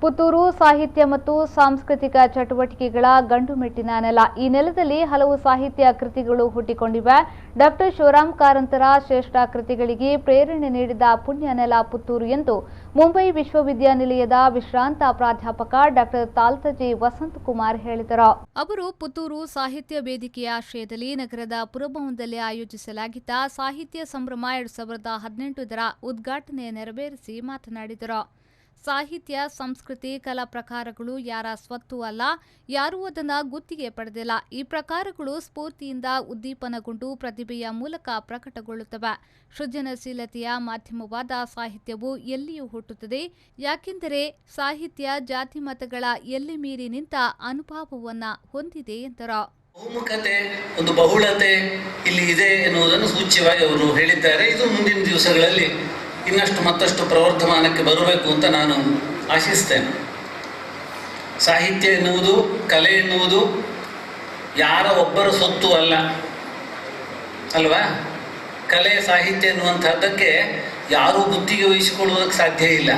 ಪುತ್ತೂರು ಸಾಹಿತ್ಯ ಮತ್ತು ಸಾಂಸ್ಕೃತಿಕ ಚಟುವಟಿಕೆಗಳ ಗಂಡುಮೆಟ್ಟಿನ ನೆಲ. ಈ ನೆಲದಲ್ಲಿ ಹಲವು ಸಾಹಿತ್ಯ ಕೃತಿಗಳು ಹುಟ್ಟಿಕೊಂಡಿವೆ. ಡಾಕ್ಟರ್ ಶಿವರಾಮ್ ಕಾರಂತರ ಶ್ರೇಷ್ಠ ಕೃತಿಗಳಿಗೆ ಪ್ರೇರಣೆ ನೀಡಿದ ಪುಣ್ಯ ನೆಲ ಪುತ್ತೂರು ಎಂದು ಮುಂಬೈ ವಿಶ್ವವಿದ್ಯಾನಿಲಯದ ವಿಶ್ರಾಂತ ಪ್ರಾಧ್ಯಾಪಕ ಡಾಕ್ಟರ್ ತಾಲ್ತಜಿ ವಸಂತಕುಮಾರ್ ಹೇಳಿದರು. ಅವರು ಪುತ್ತೂರು ಸಾಹಿತ್ಯ ವೇದಿಕೆಯ ಆಶ್ರಯದಲ್ಲಿ ನಗರದ ಪುರಭವನದಲ್ಲಿ ಆಯೋಜಿಸಲಾಗಿದ್ದ ಸಾಹಿತ್ಯ ಸಂಭ್ರಮ 2018 ಉದ್ಘಾಟನೆ ನೆರವೇರಿಸಿ ಮಾತನಾಡಿದರು. ಸಾಹಿತ್ಯ, ಸಂಸ್ಕೃತಿ, ಕಲಾ ಪ್ರಕಾರಗಳು ಯಾರ ಸ್ವತ್ತು ಅಲ್ಲ, ಯಾರೂ ಅದನ್ನು ಗುತ್ತಿಗೆ ಪಡೆದಿಲ್ಲ. ಈ ಪ್ರಕಾರಗಳು ಸ್ಫೂರ್ತಿಯಿಂದ ಉದ್ದೀಪನಗೊಂಡು ಪ್ರತಿಭೆಯ ಮೂಲಕ ಪ್ರಕಟಗೊಳ್ಳುತ್ತವೆ. ಸೃಜನಶೀಲತೆಯ ಮಾಧ್ಯಮವಾದ ಸಾಹಿತ್ಯವು ಎಲ್ಲಿಯೂ ಹುಟ್ಟುತ್ತದೆ. ಯಾಕೆಂದರೆ ಸಾಹಿತ್ಯ ಜಾತಿ ಮತಗಳ ಎಲ್ಲೆ ಮೀರಿ ನಿಂತ ಅನುಭವವನ್ನು ಹೊಂದಿದೆ ಎಂದರು. ಬಹುಮುಖತೆ, ಒಂದು ಬಹುಳತೆ ಇಲ್ಲಿ ಇದೆ ಎನ್ನುವುದನ್ನು ಸೂಚ್ಯವಾಗಿ ಅವರು ಹೇಳಿದ್ದಾರೆ. ಇದು ಮುಂದಿನ ದಿವಸಗಳಲ್ಲಿ ಇನ್ನಷ್ಟು ಮತ್ತಷ್ಟು ಪ್ರವರ್ಧಮಾನಕ್ಕೆ ಬರಬೇಕು ಅಂತ ನಾನು ಆಶಿಸ್ತೇನೆ. ಸಾಹಿತ್ಯ ಎನ್ನುವುದು, ಕಲೆ ಎನ್ನುವುದು ಯಾರ ಒಬ್ಬರ ಸೊತ್ತು ಅಲ್ಲ ಅಲ್ವಾ? ಕಲೆ ಸಾಹಿತ್ಯ ಎನ್ನುವಂಥದ್ದಕ್ಕೆ ಯಾರೂ ಗುತ್ತಿಗೆ ವಹಿಸಿಕೊಳ್ಳುವುದಕ್ಕೆ ಸಾಧ್ಯ ಇಲ್ಲ.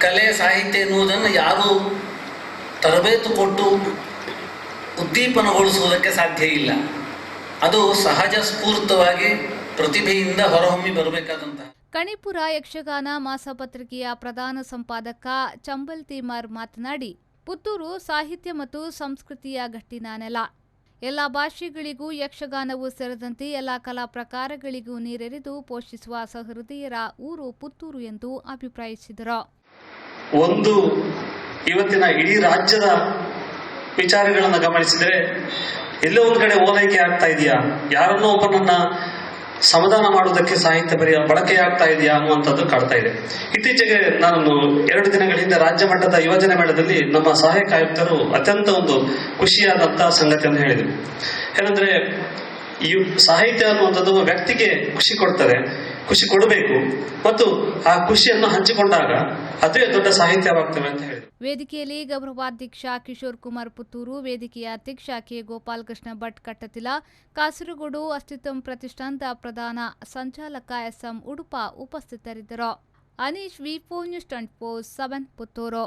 ಕಲೆ ಸಾಹಿತ್ಯ ಎನ್ನುವುದನ್ನು ಯಾರೂ ತರಬೇತು ಕೊಟ್ಟು ಉದ್ದೀಪನಗೊಳಿಸುವುದಕ್ಕೆ ಸಾಧ್ಯ ಇಲ್ಲ. ಅದು ಸಹಜ ಸ್ಫೂರ್ತವಾಗಿ ಪ್ರತಿಭೆಯಿಂದ ಹೊರಹೊಮ್ಮಿ ಬರಬೇಕಾದಂತಹ. ಕಣಿಪುರ ಯಕ್ಷಗಾನ ಮಾಸಪತ್ರಿಕೆಯ ಪ್ರಧಾನ ಸಂಪಾದಕ ಚಂಬಲ್ ತೀಮರ್ ಮಾತನಾಡಿ, ಪುತ್ತೂರು ಸಾಹಿತ್ಯ ಮತ್ತು ಸಂಸ್ಕೃತಿಯ ಗಟ್ಟಿನ ನೆಲ. ಎಲ್ಲ ಭಾಷೆಗಳಿಗೂ ಯಕ್ಷಗಾನವು ಸೇರಿದಂತೆ ಎಲ್ಲ ಕಲಾ ಪ್ರಕಾರಗಳಿಗೂ ನೀರೆರೆದು ಪೋಷಿಸುವ ಸಹೃದಯರ ಊರು ಪುತ್ತೂರು ಎಂದು ಅಭಿಪ್ರಾಯಿಸಿದರು. ಒಂದು ಇವತ್ತಿನ ಇಡೀ ರಾಜ್ಯದ ವಿಚಾರಗಳನ್ನು ಗಮನಿಸಿದರೆ ಎಲ್ಲೋ ಒಂದು ಕಡೆ ಓಲೈಕೆ ಆಗ್ತಾ ಇದೆಯಾ, ಯಾರನ್ನೋ ಒಬ್ಬರನ್ನ ಸಮಾಧಾನ ಮಾಡುವುದಕ್ಕೆ ಸಾಹಿತ್ಯ ಬಳಕೆಯಾಗ್ತಾ ಇದೆಯಾ ಅನ್ನುವಂಥದ್ದು ಕಾಡ್ತಾ ಇದೆ. ಇತ್ತೀಚೆಗೆ ನಾನು 2 ದಿನಗಳ ಹಿಂದೆ ರಾಜ್ಯ ಮಟ್ಟದ ಯುವಜನ ಮೇಳದಲ್ಲಿ ನಮ್ಮ ಸಹಾಯಕ ಆಯುಕ್ತರು ಅತ್ಯಂತ ಒಂದು ಖುಷಿಯಾದಂತಹ ಸಂಗತಿಯನ್ನು ಹೇಳಿದರು. ಏನಂದ್ರೆ, ಈ ಸಾಹಿತ್ಯ ಅನ್ನುವಂಥದ್ದು ವ್ಯಕ್ತಿಗೆ ಖುಷಿ ಕೊಡ್ತಾರೆ, ಖುಷಿ ಕೊಡಬೇಕು, ಮತ್ತು ಆ ಖುಷಿಯನ್ನು ಹಂಚಿಕೊಂಡಾಗ ಅದೇ ದೊಡ್ಡ ಸಾಹಿತ್ಯವಾಗ್ತವೆ ಅಂತ ಹೇಳಿದರು. ವೇದಿಕೆಯಲ್ಲಿ ಗೌರವಾಧ್ಯಕ್ಷ ಕಿಶೋರ್ ಕುಮಾರ್ ಪುತ್ತೂರು, ವೇದಿಕೆಯ ಅಧ್ಯಕ್ಷ ಕೆ ಗೋಪಾಲಕೃಷ್ಣ ಭಟ್ ಕಟ್ಟತಿಲ, ಕಾಸರಗೋಡು ಅಸ್ತಿತ್ವಂ ಪ್ರತಿಷ್ಠಾನದ ಪ್ರಧಾನ ಸಂಚಾಲಕ SM ಉಡುಪ ಉಪಸ್ಥಿತರಿದ್ದರು. Anish V4 News 24/7 Puttur.